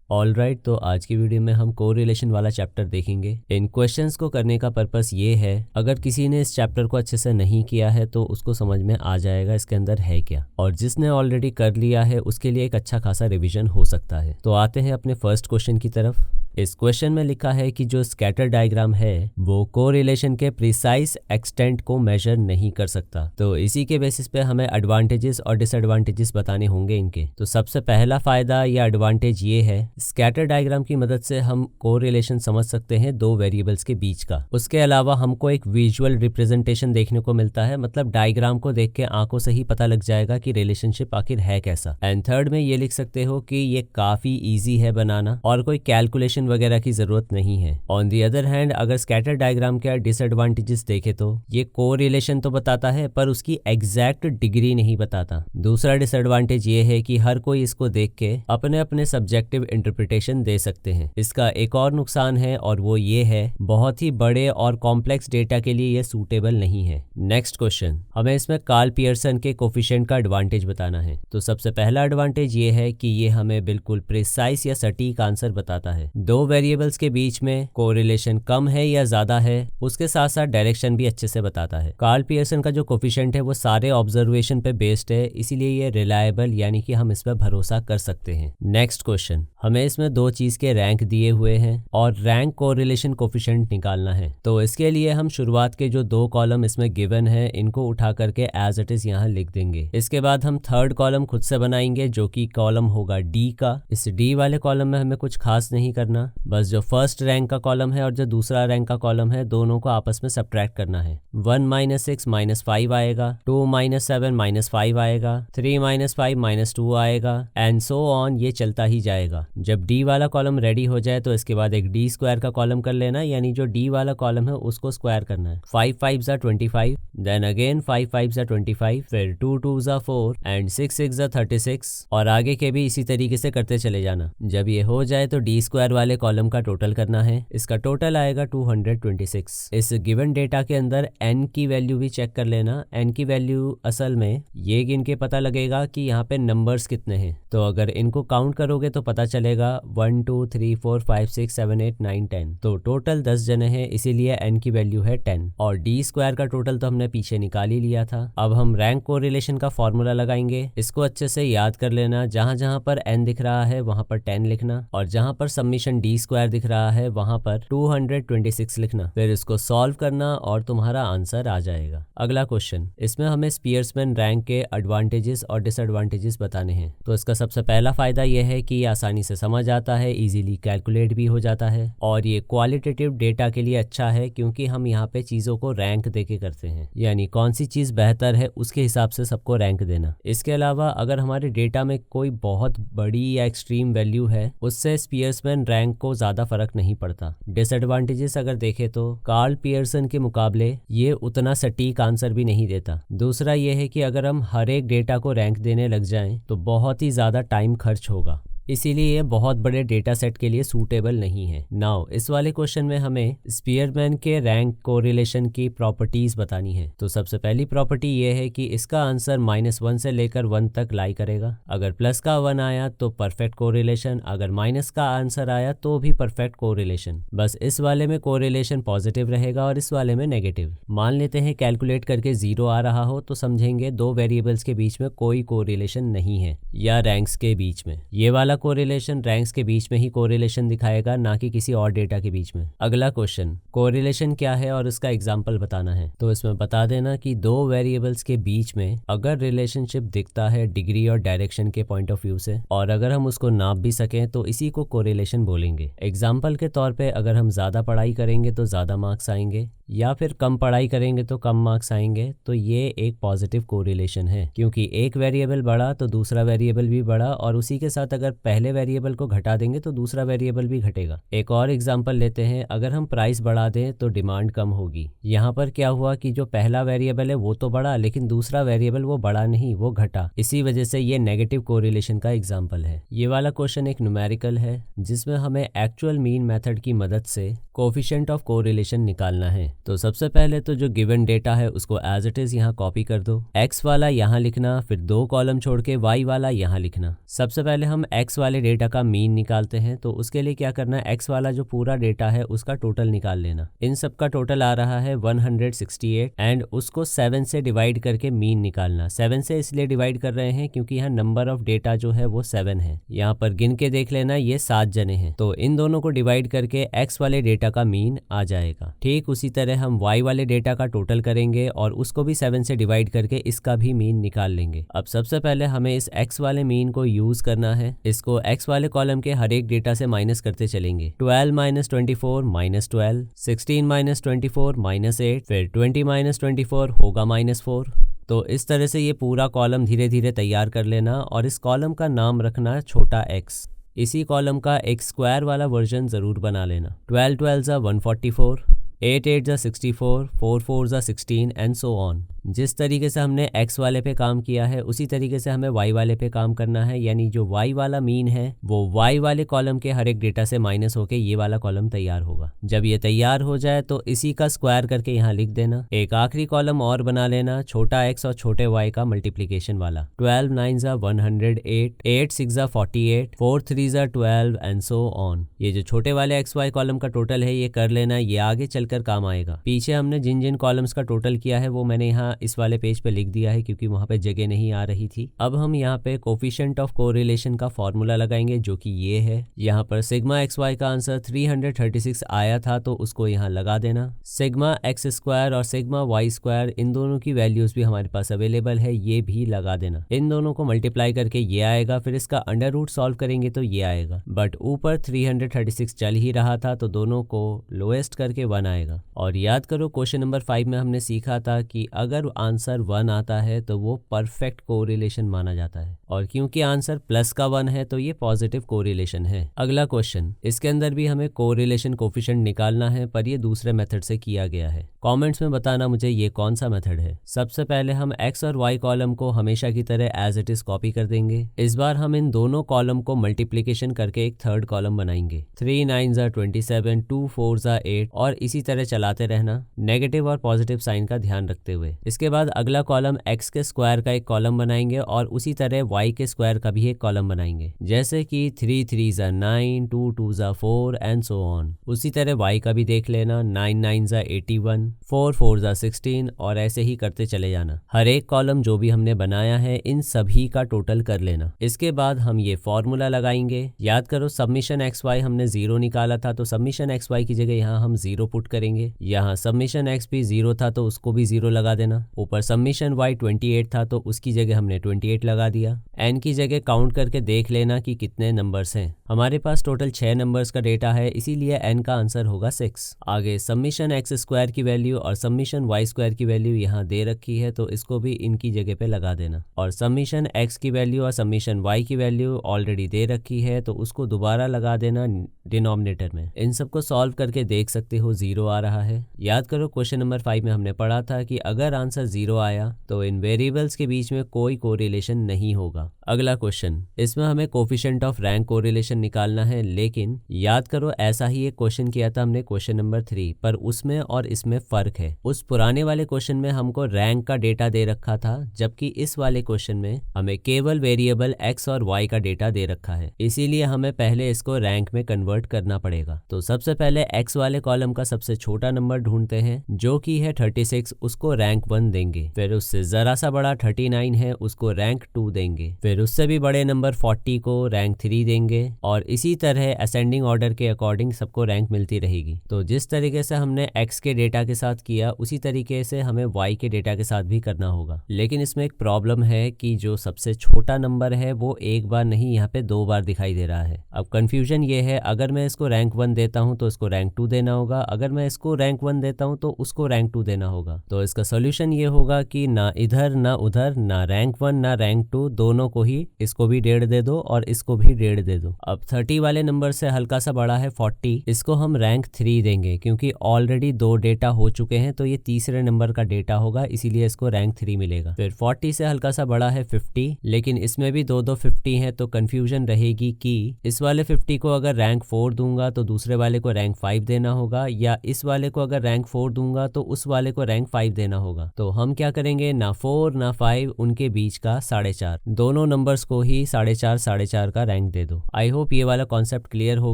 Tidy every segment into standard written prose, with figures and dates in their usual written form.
Alright, तो आज की वीडियो में हम कोरिलेशन वाला चैप्टर देखेंगे। इन क्वेश्चंस को करने का पर्पस ये है, अगर किसी ने इस चैप्टर को अच्छे से नहीं किया है तो उसको समझ में आ जाएगा इसके अंदर है क्या, और जिसने ऑलरेडी कर लिया है उसके लिए एक अच्छा खासा रिवीजन हो सकता है। तो आते हैं अपने फर्स्ट क्वेश्चन की तरफ। इस क्वेश्चन में लिखा है कि जो स्कैटर डायग्राम है वो कोरिलेशन के प्रिसाइज एक्सटेंट को मेजर नहीं कर सकता। तो इसी के बेसिस पे हमें एडवांटेजेस और डिसएडवांटेजेस बताने होंगे इनके। तो सबसे पहला फायदा या एडवांटेज ये है, स्कैटर डायग्राम की मदद से हम कोरिलेशन समझ सकते हैं दो वेरिएबल्स के बीच का। उसके अलावा हमको एक विजुअल रिप्रेजेंटेशन देखने को मिलता है, मतलब डायग्राम को देख के आंखों से ही पता लग जाएगा कि रिलेशनशिप आखिर है कैसा। एंड थर्ड में ये लिख सकते हो कि ये काफी ईजी है बनाना और कोई कैलकुलेशन वगैरह की जरूरत नहीं है। ऑन दी अदर हैंड, अगर स्कैटर डायग्राम के डिसएडवांटेजेस देखे तो ये कोरिलेशन तो बताता है पर उसकी एग्जैक्ट डिग्री नहीं बताता। दूसरा डिसएडवांटेज ये है कि हर कोई इसको देख के अपने अपने सब्जेक्टिव इंटरप्रिटेशन दे सकते हैं। इसका एक और नुकसान है और वो ये है, बहुत ही बड़े और कॉम्प्लेक्स डेटा के लिए ये सूटेबल नहीं है। नेक्स्ट क्वेश्चन, हमें इसमें कार्ल पियर्सन के कोफिशिएंट का एडवांटेज बताना है। तो सबसे पहला एडवांटेज ये है कि ये हमें बिल्कुल प्रिसाइज या सटीक आंसर बताता है। दो वेरिएबल्स के बीच में कोरिलेशन कम है या ज्यादा है, उसके साथ साथ डायरेक्शन भी अच्छे से बताता है। कार्ल पियर्सन का जो कोफिशिएंट है वो सारे ऑब्जर्वेशन पे बेस्ड है, इसीलिए ये रिलायबल यानी कि हम इस पर भरोसा कर सकते हैं। नेक्स्ट क्वेश्चन, हमें इसमें दो चीज के रैंक दिए हुए हैं और रैंक कोरिलेशन कोफिशिएंट निकालना है। तो इसके लिए हम शुरुआत के जो दो कॉलम इसमें गिवन है इनको उठा करके एज इट इज यहाँ लिख देंगे। इसके बाद हम थर्ड कॉलम खुद से बनाएंगे जो कि कॉलम होगा डी का। इस डी वाले कॉलम में हमें कुछ खास नहीं करना, बस जो फर्स्ट रैंक का कॉलम है और जो दूसरा रैंक का कॉलम है दोनों को आपस में सब्ट्रैक्ट करना है। 1 - 6 -5 आएगा, 2 - 7 -5 आएगा, 3 - 5 -2 आएगा एंड सो ऑन, ये चलता ही जाएगा। जब डी वाला कॉलम रेडी हो जाए तो इसके बाद एक डी स्क्वायर का कॉलम कर लेना, यानी जो डी वाला कॉलम है उसको स्क्वायर करना है। 5 5 25, देन अगेन 5 5 25, फिर 2 2 4 एंड 6 6 36, और आगे के भी इसी तरीके से करते चले जाना। जब ये हो जाए तो डी स्क्वायर वाले कॉलम का टोटल करना है। इसका टोटल आएगा 226। इस गिवन डेटा के अंदर n की वैल्यू भी चेक कर लेना। n की वैल्यू असल में ये गिन के पता लगेगा कि यहाँ पे नंबर्स कितने हैं। तो अगर इनको काउंट करोगे तो पता चलेगा 1 2 3 4 5 6 7 8 9 10। तो टोटल 10 जने हैं, इसीलिए n की वैल्यू है 10। और डी स्क्वायर का टोटल तो हमने पीछे निकाल ही लिया था। अब हम रैंक कोरिलेशन का फॉर्मूला लगाएंगे। इसको अच्छे से याद कर लेना, जहां जहां पर n दिख रहा है वहां पर 10 लिखना, और जहां पर सब्मिशन डी स्क्वायर दिख रहा है वहां पर 226 लिखना। फिर इसको सॉल्व करना और तुम्हारा आंसर आ जाएगा। अगला क्वेश्चन, इसमें हमें स्पीयर्समैन रैंक के एडवांटेजेस और डिसएडवांटेजेस बताने हैं। तो इसका सबसे पहला फायदा यह है कि ये आसानी से समझ आता है, इजीली कैलकुलेट भी हो जाता है, और ये क्वालिटेटिव डेटा के लिए अच्छा है क्योंकि हम यहाँ पे चीजों को रैंक देके करते हैं, यानी कौन सी चीज बेहतर है उसके हिसाब से सबको रैंक देना। इसके अलावा अगर हमारे डेटा में कोई बहुत बड़ी या एक्सट्रीम वैल्यू है, उससे स्पीयर्समैन रैंक को ज्यादा फर्क नहीं पड़ता। डिसएडवांटेजेस अगर देखें तो कार्ल पियर्सन के मुकाबले ये उतना सटीक आंसर भी नहीं देता। दूसरा ये है कि अगर हम हर एक डेटा को रैंक देने लग जाएं तो बहुत ही ज्यादा टाइम खर्च होगा, इसीलिए ये बहुत बड़े डेटा सेट के लिए सूटेबल नहीं है। नाउ इस वाले क्वेश्चन में हमें स्पीयरमैन के रैंक कोरिलेशन की प्रॉपर्टीज बतानी है। तो सबसे पहली प्रॉपर्टी ये है कि इसका आंसर -1 से लेकर 1 तक लाई करेगा। अगर प्लस का 1 आया तो परफेक्ट कोरिलेशन, अगर माइनस का आंसर आया तो भी परफेक्ट कोरिलेशन। बस इस वाले में कोरिलेशन पॉजिटिव रहेगा और इस वाले में नेगेटिव। मान लेते हैं कैलकुलेट करके 0 आ रहा हो तो समझेंगे दो वेरिएबल्स के बीच में कोई कोरिलेशन नहीं है, या रैंक्स के बीच में। ये वाला कोरिलेशन रैंक्स के बीच में ही कोरिलेशन दिखाएगा, ना कि किसी और डेटा के बीच में। अगला क्वेश्चन, कोरिलेशन क्या है और इसका एग्जांपल बताना है। तो इसमें बता देना कि दो वेरिएबल्स के बीच में अगर रिलेशनशिप दिखता है डिग्री और डायरेक्शन के पॉइंट ऑफ व्यू से, और अगर हम उसको नाप भी सकें तो इसी को कोरिलेशन बोलेंगे। एग्जाम्पल के तौर पे अगर हम ज्यादा पढ़ाई करेंगे तो ज्यादा मार्क्स आएंगे, या फिर कम पढ़ाई करेंगे तो कम मार्क्स आएंगे, तो ये एक पॉजिटिव कोरिलेशन है, क्योंकि एक वेरिएबल बढ़ा तो दूसरा वेरिएबल भी बढ़ा, और उसी के साथ अगर पहले वेरिएबल को घटा देंगे तो दूसरा वेरिएबल भी घटेगा। एक और एग्जांपल लेते हैं, अगर हम प्राइस बढ़ा दें तो डिमांड कम होगी। यहाँ पर क्या हुआ कि जो पहला वेरिएबल है वो तो बढ़ा, लेकिन दूसरा वेरिएबल वो बढ़ा नहीं, वो घटा। इसी वजह से ये नेगेटिव कोरिलेशन का एग्जाम्पल है। ये वाला क्वेश्चन एक न्यूमेरिकल है जिसमें हमें एक्चुअल मीन मेथड की मदद से कोफिशिएंट ऑफ कोरिलेशन निकालना है। तो सबसे पहले तो जो गिवन डेटा है उसको एज इट इज यहाँ कॉपी कर दो, x वाला यहाँ लिखना, फिर 2 कॉलम छोड़ के y वाला यहाँ लिखना। सबसे पहले हम x वाले डेटा का मीन निकालते हैं। तो उसके लिए क्या करना है, x वाला जो पूरा डेटा है उसका टोटल निकाल लेना। इन सब का टोटल आ रहा है 168 एंड उसको 7 से डिवाइड करके मीन निकालना। 7 से इसलिए डिवाइड कर रहे हैं क्योंकि यहाँ नंबर ऑफ डेटा जो है वो 7 है। यहाँ पर गिन के देख लेना, ये 7 जने हैं। तो इन दोनों को डिवाइड करके x वाले डेटा का मीन आ जाएगा। ठीक उसी तरह हम y वाले डेटा का टोटल करेंगे और उसको भी 7 से डिवाइड करके इसका भी मीन निकाल लेंगे। अब सबसे पहले हमें इस x वाले मीन को यूज करना है। इसको x वाले कॉलम के हर एक डेटा से माइनस करते चलेंगे। 12 - 24 - 12, 16 - 24 -8, फिर 20 - 24 होगा -4। तो इस तरह से ये पूरा कॉलम धीरे धीरे तैयार कर लेना और इस कॉलम का नाम रखना छोटा x। इसी कॉलम का एक स्क्वायर वाला वर्जन ज़रूर बना लेना। 12 12 144, 8 8 64, 4 4 16 एंड सो ऑन। जिस तरीके से हमने x वाले पे काम किया है उसी तरीके से हमें y वाले पे काम करना है। यानी जो y वाला मीन है वो y वाले कॉलम के हर एक डेटा से माइनस होके ये वाला कॉलम तैयार होगा। जब ये तैयार हो जाए तो इसी का स्क्वायर करके यहाँ लिख देना। एक आखिरी कॉलम और बना लेना, छोटा x और छोटे y का मल्टीप्लीकेशन वाला। 12 9 108, 8 6 48, 4 3 12 एंड सो ऑन। ये जो छोटे वाले x y कॉलम का टोटल है ये कर लेना, ये आगे चलकर काम आएगा। पीछे हमने जिन जिन कॉलम्स का टोटल किया है वो मैंने यहाँ इस वाले पेज पे लिख दिया है क्योंकि वहां पे जगह नहीं आ रही थी। अब हम यहाँ पे कोफिशिएंट ऑफ कोरिलेशन का फॉर्मूला लगाएंगे जो कि ये है। यहाँ पर सिग्मा एक्स वाई का आंसर 336 आया था तो उसको यहाँ लगा देना। सिग्मा एक्स स्क्वायर और सिग्मा वाई स्क्वायर इन दोनों की वैल्यूज भी हमारे पास अवेलेबल है, ये भी लगा देना। इन दोनों को मल्टीप्लाई करके ये आएगा, फिर इसका अंडर रूट सॉल्व करेंगे तो ये आएगा। बट ऊपर 336 चल ही रहा था तो दोनों को लोएस्ट करके 1 आएगा। और याद करो क्वेश्चन नंबर 5 में हमने सीखा था कि अगर आंसर 1 आता है तो वो परफेक्ट कोरिलेशन माना जाता है, और क्योंकि आंसर प्लस का 1 है तो ये पॉजिटिव कोरिलेशन है। अगला क्वेश्चन, इसके अंदर भी हमें कोरिलेशन कोफिशिएंट निकालना है पर ये दूसरे मेथड से किया गया है। कमेंट्स में बताना मुझे ये कौन सा मेथड है। सबसे पहले हम x और y कॉलम को हमेशा की तरह एज इट इज कॉपी कर देंगे। इस बार हम इन दोनों कॉलम को मल्टीप्लिकेशन करके एक थर्ड कॉलम बनाएंगे। 3 9 27, 2 4 8 और इसी तरह चलाते रहना, नेगेटिव और पॉजिटिव साइन का ध्यान रखते हुए। इसके बाद अगला कॉलम x के स्क्वायर का एक कॉलम बनाएंगे और उसी तरह y के स्क्वायर का भी एक कॉलम बनाएंगे, जैसे कि 3 3 9, 2 2 4 एंड सो ऑन। उसी तरह y का भी देख लेना, 9 9 81, 4 4 16 और ऐसे ही करते चले जाना। हर एक कॉलम जो भी हमने बनाया है इन सभी का टोटल कर लेना। इसके बाद हम ये फॉर्मूला लगाएंगे। याद करो सब्मिशन एक्स वाई हमने 0 निकाला था तो सब्मिशन एक्स वाई की जगह यहाँ हम 0 पुट करेंगे। यहाँ सब्मिशन एक्स भी 0 था तो उसको भी 0 लगा देना। ऊपर सब्मिशन वाई 28 था तो उसकी जगह हमने 28 लगा दिया। एन की जगह काउंट करके देख लेना कि कितने नंबर्स हैं। हमारे पास टोटल 6 नंबर्स का डेटा है, इसीलिए एन का आंसर होगा 6। आगे सब्मिशन एक्स स्क्वायर की वैल्यू और सब्मिशन वाई स्क्वायर की वैल्यू यहाँ दे रखी है तो इसको भी इनकी जगह पे लगा देना। और सब्मिशन एक्स की वैल्यू और सब्मिशन वाई की वैल्यू ऑलरेडी दे रखी है तो उसको दोबारा लगा देना डिनोमिनेटर में। इन सबको सॉल्व करके देख सकते हो 0 आ रहा है। याद करो क्वेश्चन नंबर 5 में हमने पढ़ा था कि अगर आंसर 0 आया तो इन वेरिएबल्स के बीच में कोई कोरिलेशन नहीं होगा। अगला क्वेश्चन, इसमें हमें कोफिशिएंट ऑफ रैंक कोरिलेशन निकालना है, लेकिन याद करो ऐसा ही एक क्वेश्चन किया था हमने क्वेश्चन नंबर 3, पर उसमें और इसमें फर्क है। उस पुराने वाले क्वेश्चन में हमको रैंक का डेटा दे रखा था, जबकि इस वाले क्वेश्चन में हमें केवल वेरिएबल x और y का डेटा दे रखा है, इसीलिए हमें पहले इसको रैंक में कन्वर्ट करना पड़ेगा। तो सबसे पहले x वाले कॉलम का सबसे छोटा नंबर ढूंढते हैं जो कि है 36, उसको रैंक 1 देंगे। फिर उससे जरा सा बड़ा 39 है, उसको रैंक 2 देंगे। फिर उससे भी बड़े नंबर 40 को रैंक 3 देंगे और इसी तरह असेंडिंग ऑर्डर के अकॉर्डिंग सबको रैंक मिलती रहेगी। तो जिस तरीके से हमने x के डेटा के साथ किया उसी तरीके से हमें y के डेटा के साथ भी करना होगा। लेकिन इसमें एक प्रॉब्लम है कि जो सबसे छोटा नंबर है वो एक बार नहीं यहाँ पे 2 बार दिखाई दे रहा है। अब कंफ्यूजन ये है, अगर मैं इसको रैंक 1 देता हूँ तो इसको रैंक 2 देना होगा, अगर मैं इसको रैंक 1 देता हूँ तो उसको रैंक 2 देना होगा। तो इसका सोल्यूशन कंडीशन ये होगा कि ना इधर ना उधर, ना रैंक 1 ना रैंक 2, दोनों को ही, इसको भी 1.5 दे दो और इसको भी 1.5 दे दो। अब 30 वाले नंबर से हल्का सा बड़ा है 40, इसको हम रैंक 3 देंगे क्योंकि ऑलरेडी 2 डेटा हो चुके हैं, तो ये तीसरे नंबर का डेटा होगा, इसीलिए इसको रैंक 3 मिलेगा। फिर 40 से हल्का सा बड़ा है 50, लेकिन इसमें भी दो 50 हैं, तो कंफ्यूजन रहेगी कि इस वाले 50 को अगर रैंक 4 दूंगा तो दूसरे वाले को रैंक 5 देना होगा, या इस वाले को अगर रैंक 4 दूंगा तो उस वाले को रैंक 5 देना होगा। तो हम क्या करेंगे, ना 4 ना 5, उनके बीच का 4.5, दोनों नंबर्स को ही 4.5 का रैंक दे दो। आई होप ये वाला कॉन्सेप्ट क्लियर हो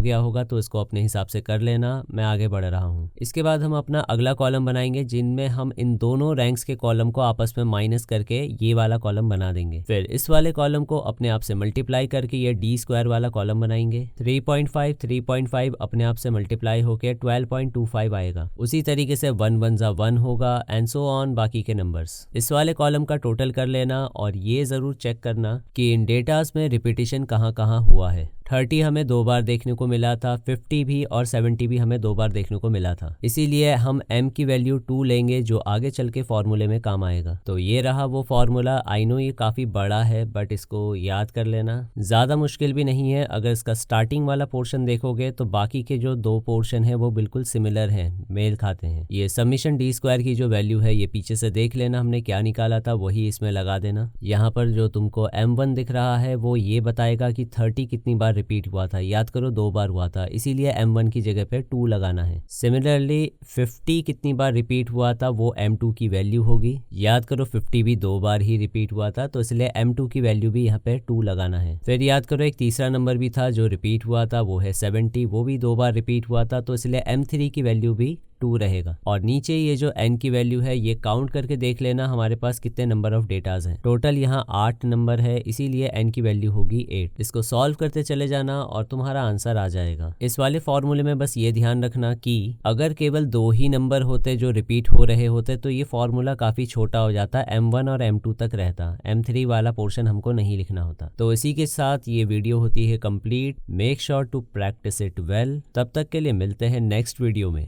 गया होगा, तो इसको अपने हिसाब से कर लेना, मैं आगे बढ़ रहा हूँ। इसके बाद हम अपना अगला कॉलम बनाएंगे जिनमें हम इन दोनों रैंक्स के कॉलम को आपस में माइनस करके ये वाला कॉलम बना देंगे। फिर इस वाले कॉलम को अपने आप से मल्टीप्लाई करके ये d² वाला कॉलम बनाएंगे। 3.5 अपने आप से मल्टीप्लाई होके 12.25 आएगा। उसी तरीके से 1 1 जा 1 होगा एंड सो ऑन बाकी के नंबर्स। इस वाले कॉलम का टोटल कर लेना और ये जरूर चेक करना कि इन डेटास में रिपीटिशन कहाँ कहाँ हुआ है। 30 हमें 2 बार देखने को मिला था, 50 भी और 70 भी हमें 2 बार देखने को मिला था, इसीलिए हम m की वैल्यू 2 लेंगे जो आगे चल के फॉर्मूले में काम आएगा। तो ये रहा वो फॉर्मूला। आई नो ये काफ़ी बड़ा है बट इसको याद कर लेना, ज़्यादा मुश्किल भी नहीं है। अगर इसका स्टार्टिंग वाला पोर्शन देखोगे तो बाकी के जो 2 पोर्शन है वो बिल्कुल सिमिलर हैं, मेल खाते हैं। ये समीशन d² की जो वैल्यू है ये पीछे से देख लेना, हमने क्या निकाला था वही इसमें लगा देना। यहाँ पर जो तुमको m1 दिख रहा है वो ये बताएगा कि 30 कितनी बार रिपीट हुआ था। याद करो 2 बार हुआ था, इसीलिए m1 की जगह पे 2 लगाना है। सिमिलरली 50 कितनी बार रिपीट हुआ था वो m2 की वैल्यू होगी। याद करो 50 भी 2 बार ही रिपीट हुआ था, तो इसलिए m2 की वैल्यू भी यहाँ पे 2 लगाना है। फिर याद करो एक तीसरा नंबर भी था जो रिपीट हुआ था, वो है 70, वो भी 2 बार रिपीट हुआ था, तो इसलिए m3 की वैल्यू भी 2 रहेगा। और नीचे ये जो n की वैल्यू है ये काउंट करके देख लेना हमारे पास कितने नंबर ऑफ डेटाज हैं। टोटल यहाँ 8 नंबर है, इसीलिए n की वैल्यू होगी 8। इसको सॉल्व करते चले जाना और तुम्हारा आंसर आ जाएगा। इस वाले फॉर्मूले में बस ये ध्यान रखना कि अगर केवल 2 ही नंबर होते जो रिपीट हो रहे होते तो ये फॉर्मूला काफी छोटा हो जाता, m1 और m2 तक रहता, m3 वाला पोर्शन हमको नहीं लिखना होता। तो इसी के साथ ये वीडियो होती है complete. Make sure to practice it well. तब तक के लिए मिलते हैं नेक्स्ट वीडियो में।